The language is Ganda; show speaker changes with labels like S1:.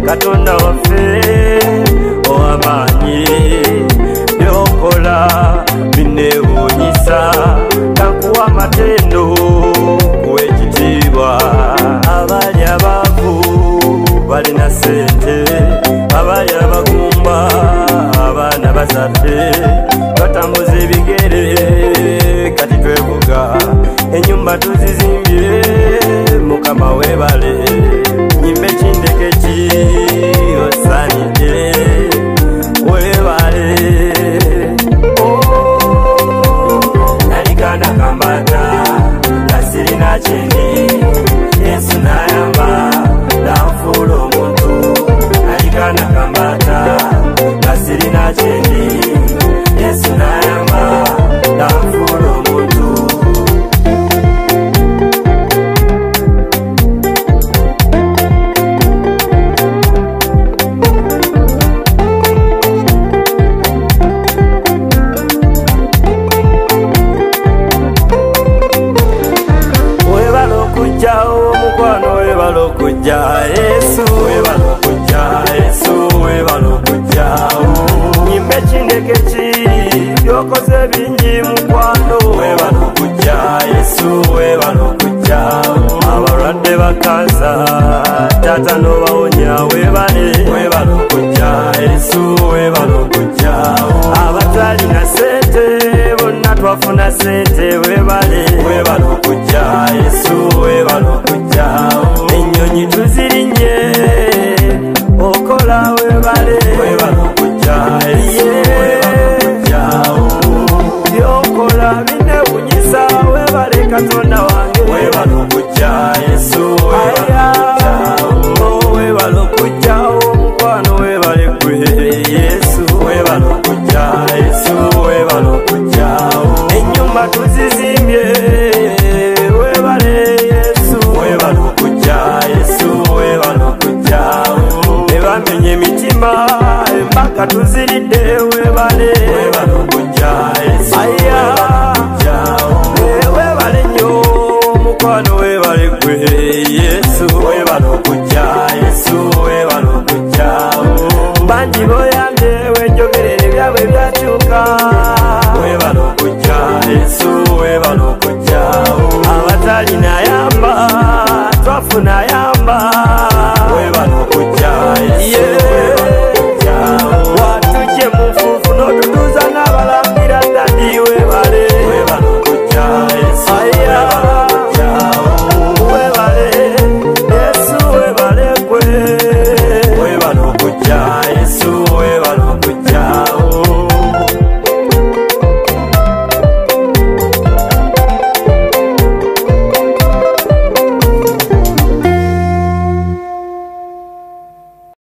S1: Katonda waffe owamanyi byokola binewuunyisa kankuwa amatendo kuwa ekitiibwa abali abaavu balina ssente abali abagumba abaana bazadde batambuza ebigere kati twevuga ennyumba tuzizimbye mukama weebale nyimbe kindekeki osanidde weebale nalikana kambata kasirina kyendi Yesu nayamba nanfuula omuntu nalikana kambata kasirina kyendi Yesu nayamba nanfuula omuntu Yesu webala okujja Yesu webala okujja nyimbe kindekeki byokoze bingi mukwano webala okujja Yesu webala okujja abalwadde bakaza tata nobawonya webala okujja Yesu webala okujja abatalina sente bonna twafuna sente webala okujja Yesu webala okujja ennyonyi tuzirinye okola webala okujja byokola binewunyisa webale Katonda wange webala okujja Yesu webala okujja omukwano webale gwe Yesu webala okujja Yesu webala okujja ennyumba tuzizimbye webale Yesu webala okujja Yesu webala okujja ebamenye emitima embaga tuziridde webale okujja Yesu webale nnyo omukwano webale gwe Yesu webala okujja Yesu webala okujja bangi boyambye wenjogerere ebyabwe byakyuka webala okujja Yesu webala okujja abatalina yamba twafuna yamba webala okujja Yesu webala okujja watujje mu nfuufu n'otutuuza